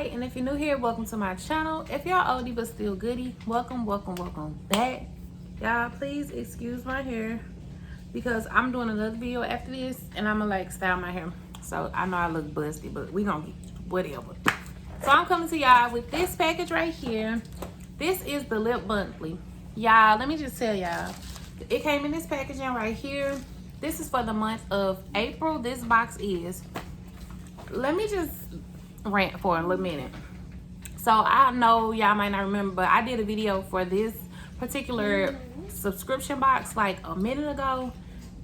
Hi, and if you're new here, welcome to my channel. If y'all oldie but still goodie, welcome back. Y'all, please excuse my hair because I'm doing another video after this and I'm gonna like style my hair. So I know I look busty, but we gonna get whatever. So I'm coming to y'all with this package right here. This is the Lip Monthly. Y'all, let me just tell y'all, it came in this packaging right here. This is for the month of April. This box is. Let me just rant for a little minute. So I know y'all might not remember, but I did a video for this particular subscription box like a minute ago.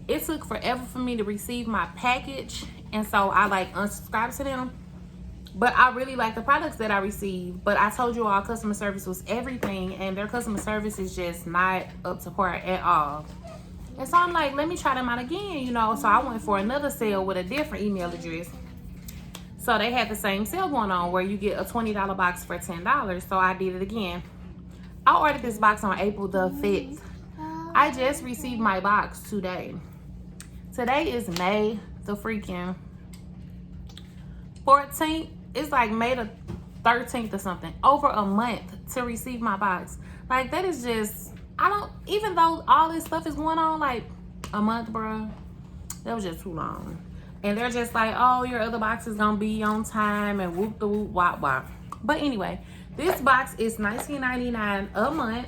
It took forever for me to receive my package, and so I like unsubscribed to them. But I really like the products that I received. But I told you all customer service was everything, and their customer service is just not up to par at all. And so I'm like, let me try them out again, you know. So I went for another sale with a different email address. So they had the same sale going on where you get a $20 box for $10. So I did it again. I ordered this box on April the 5th. I just received my box today. Today is May the freaking 14th. It's like May the 13th or something. Over a month to receive my box. Like, that is just, even though all this stuff is going on, like a month, bro, that was just too long. And they're just like, oh, your other box is gonna be on time and whoop the whoop wop wop. But anyway, this box is $19.99 a month.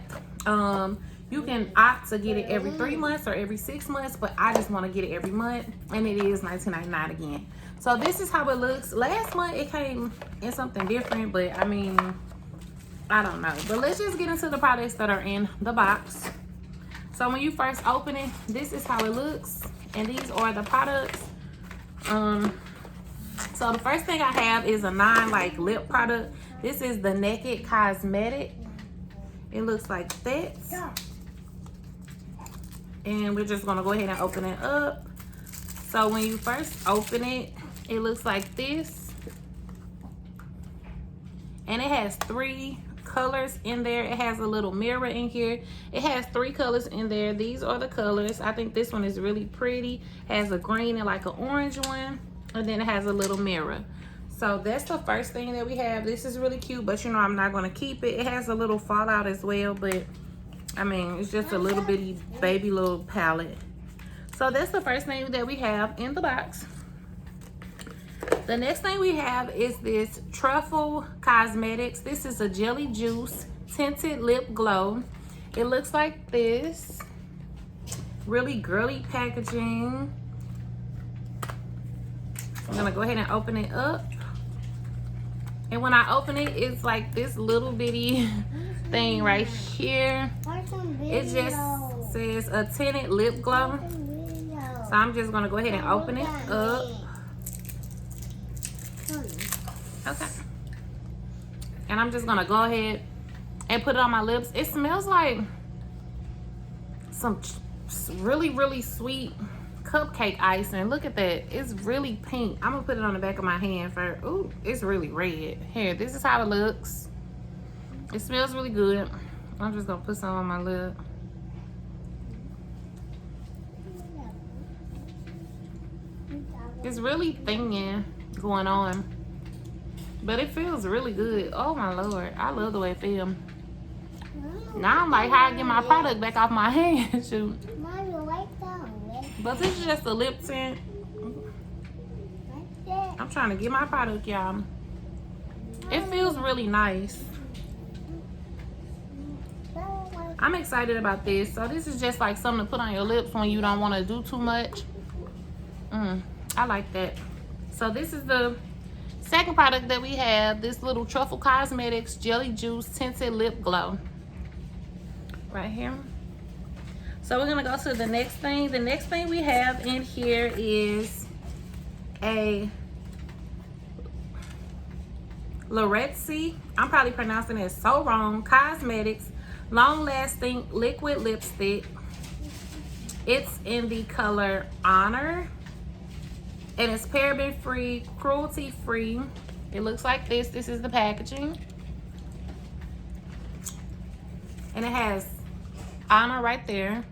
You can opt to get it every 3 months or every 6 months, but I just want to get it every month, and it is $19.99 again. So this is how it looks. Last month it came in something different, but I mean, I don't know. But let's just get into the products that are in the box. So when you first open it, this is how it looks, and these are the products. So the first thing I have is a like lip product. This is the Laurette Cosmetics. It looks like that. And we're just gonna go ahead and open it up. So when you first open it, it looks like this. And it has 3 colors in there. It has a little mirror in here. It has 3 colors in there. These are the colors. I think this one is really pretty. Has a green and like an orange one, and then it has a little mirror. So that's the first thing that we have. This is really cute, but you know I'm not going to keep it. It has a little fallout as well, but I mean, it's just a little bitty baby little palette. So that's the first thing that we have in the box. The next thing we have is this Truffle Cosmetics. This is a Jelly Juice Tinted Lip Glow. It looks like this. Really girly packaging. I'm gonna go ahead and open it up. And when I open it, it's like this little bitty thing right here. It just says a tinted lip glow. So I'm just gonna go ahead and open it up. Okay. And I'm just gonna go ahead and put it on my lips. It smells like some really, really sweet cupcake icing. Look at that. It's really pink. I'm gonna put it on the back of my hand first. Ooh, it's really red. Here, this is how it looks. It smells really good. I'm just gonna put some on my lip. It's really thin going on, but it feels really good. Oh my Lord, I love the way it feels. Now I'm like, how I get my product back off my hand? Shoot. But this is just a lip tint. I'm trying to get my product, y'all. It feels really nice. I'm excited about this. So this is just like something to put on your lips when you don't want to do too much. I like that. So this is the second product that we have. This little Truffle Cosmetics Jelly Juice Tinted Lip Glow. Right here. So we're gonna go to the next thing. The next thing we have in here is a Laurette, I'm probably pronouncing it so wrong, Cosmetics Long Lasting Liquid Lipstick. It's in the color Honor. And it's paraben free, cruelty free. It looks like this. This is the packaging. And it has Honor right there.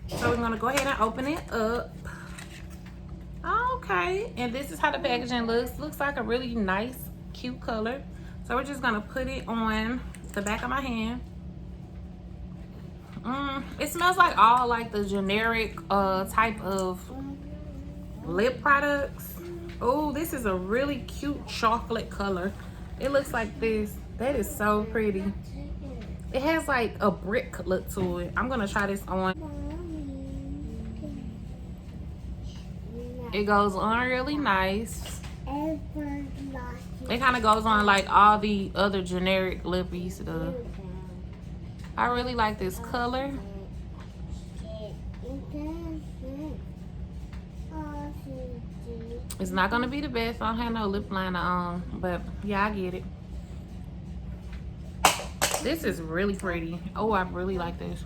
So we're gonna go ahead and open it up. Okay, and this is how the packaging looks. Looks like a really nice, cute color. So we're just gonna put it on the back of my hand. It smells like all like the generic type of lip products. Oh, this is a really cute chocolate color. It looks like this. That is so pretty. It has like a brick look to it. I'm gonna try this on. It goes on really nice. It kind of goes on like all the other generic lippies stuff. I really like this color. It's not gonna be the best. I don't have no lip liner on, but yeah, I get it. This is really pretty. Oh, I really like this.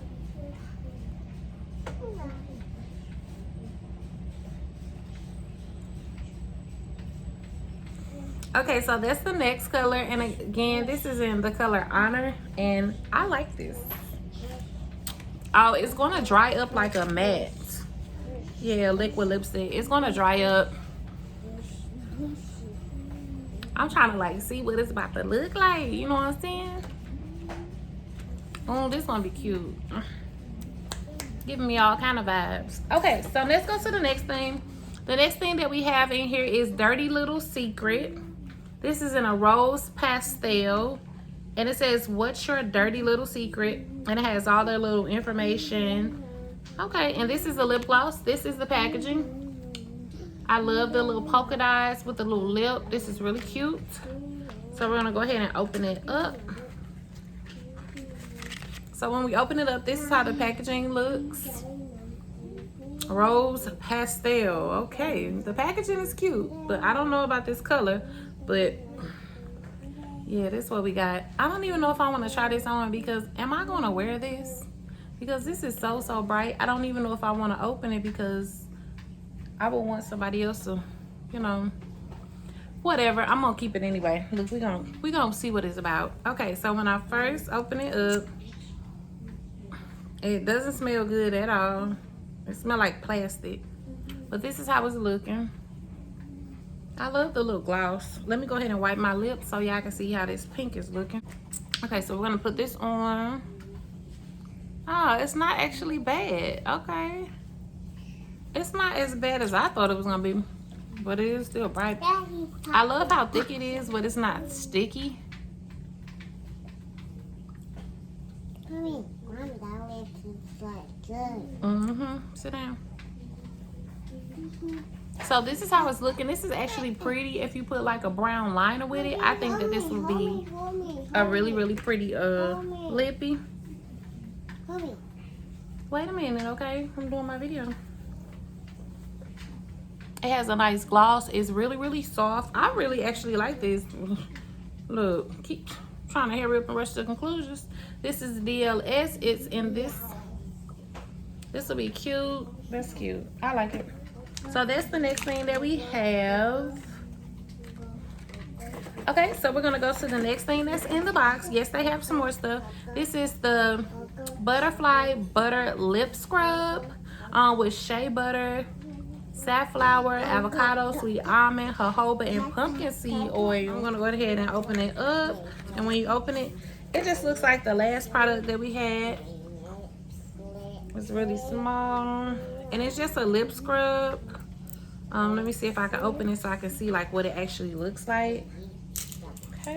Okay, so that's the next color, and again, this is in the color Honor, and I like this. Oh, it's gonna dry up like a matte. Yeah, liquid lipstick. It's gonna dry up. I'm trying to like see what it's about to look like. You know what I'm saying? Oh, this gonna be cute. Giving me all kind of vibes. Okay, so let's go to the next thing. The next thing that we have in here is Dirty Little Secret. This is in a rose pastel, and it says, "What's your dirty little secret?" And it has all their little information. Okay, and this is a lip gloss. This is the packaging. I love the little polka dots with the little lip. This is really cute. So we're gonna go ahead and open it up. So when we open it up, this is how the packaging looks. Rose pastel. Okay, the packaging is cute, but I don't know about this color. But yeah, this is what we got. I don't even know if I want to try this on, because am I going to wear this? Because this is so bright. I don't even know if I want to open it, because I would want somebody else to, you know, whatever. I'm going to keep it anyway. Look, we're gonna see what it's about. Okay, so when I first open it up, it doesn't smell good at all. It smells like plastic. But this is how it's looking. I love the little gloss. Let me go ahead and wipe my lips so y'all can see how this pink is looking. Okay, so we're gonna put this on. Oh, it's not actually bad. Okay. It's not as bad as I thought it was gonna be, but it is still bright. I love how thick it is, but it's not sticky. Sit down. So this is how it's looking. This is actually pretty if you put like a brown liner with it. I think that this would be a really pretty lippy. Wait a minute, okay? I'm doing my video. It has a nice gloss. It's really soft. I really actually like this. Look, keep trying to hurry up and rush to conclusions. This is DLS. It's in this. This will be cute. That's cute. I like it. So that's the next thing that we have. Okay, so we're gonna go to the next thing that's in the box. Yes, they have some more stuff. This is the Butterfly Butter Lip Scrub with shea butter, safflower, avocado, sweet almond, jojoba, and pumpkin seed oil. I'm gonna go ahead and open it up. And when you open it, it just looks like the last product that we had. It's really small. And it's just a lip scrub. Let me see if I can open it so I can see like what it actually looks like. Okay.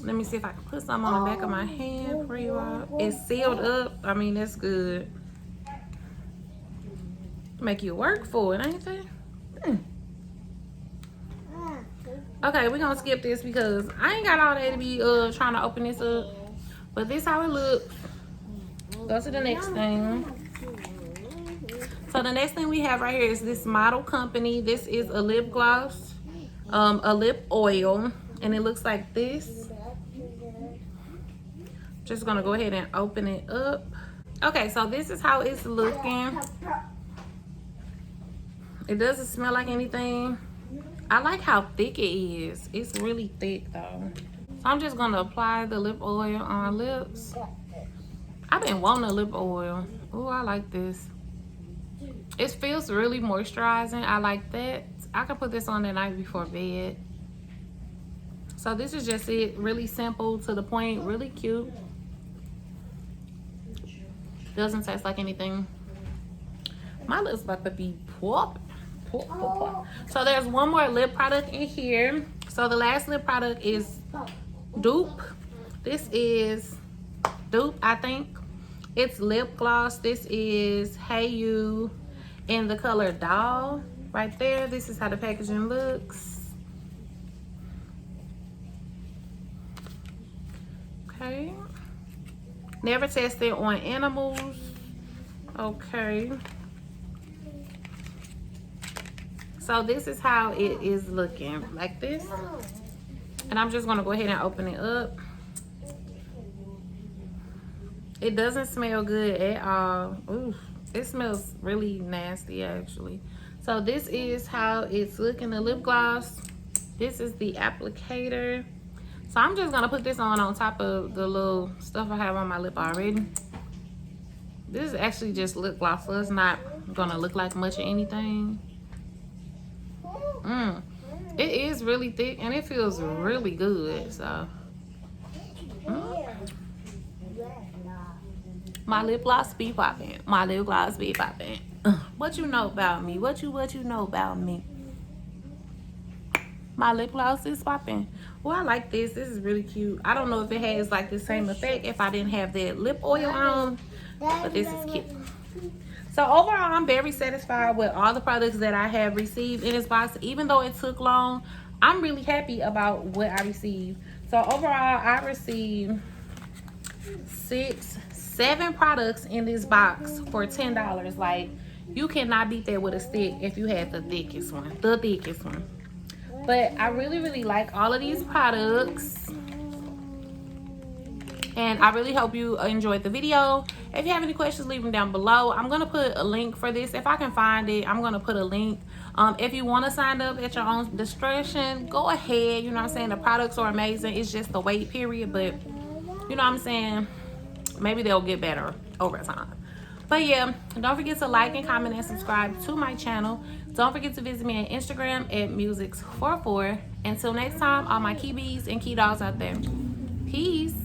Let me see if I can put some on the back of my hand for you all. It's sealed up. I mean, that's good. Make you work for it, ain't it? Okay, we're gonna skip this because I ain't got all day to be trying to open this up. But this how it looks. Go to the next thing. So the next thing we have right here is this Model Company. This is a lip gloss, a lip oil, and it looks like this. Just gonna go ahead and open it up. Okay, so this is how it's looking. It doesn't smell like anything. I like how thick it is. It's really thick though. So I'm just gonna apply the lip oil on my lips. I've been wanting a lip oil. Oh, I like this. It feels really moisturizing. I like that. I can put this on the night before bed. So this is just it. Really simple, to the point, really cute. Doesn't taste like anything. My lips about to be popping. So there's one more lip product in here. So the last lip product is Dupe. This is Dupe, I think. It's lip gloss. This is Hey You in the color Doll. Right there. This is how the packaging looks. Okay. Never tested on animals. Okay. So this is how it is looking, like this. And I'm just gonna go ahead and open it up. It doesn't smell good at all. Ooh, it smells really nasty actually. So this is how it's looking, the lip gloss. This is the applicator. So I'm just gonna put this on top of the little stuff I have on my lip already. This is actually just lip gloss, so it's not gonna look like much of anything. It is really thick and it feels really good. So my lip gloss be popping. My lip gloss be popping. What you know about me? What you know about me? My lip gloss is popping. Well, I like this. This is really cute. I don't know if it has like the same effect if I didn't have that lip oil on, but this is cute. So overall, I'm very satisfied with all the products that I have received in this box. Even though it took long, I'm really happy about what I received. So overall, I received 7 products in this box for $10. Like, you cannot beat that with a stick if you had the thickest one. The thickest one. But I really like all of these products. And I really hope you enjoyed the video. If you have any questions, leave them down below. I'm going to put a link for this. If I can find it, I'm going to put a link. If you want to sign up at your own discretion, go ahead. You know what I'm saying? The products are amazing. It's just the wait period. But, you know what I'm saying? Maybe they'll get better over time. But yeah, don't forget to like and comment and subscribe to my channel. Don't forget to visit me on Instagram at Musics44. Until next time, all my KeyBees and KeyDogs out there. Peace.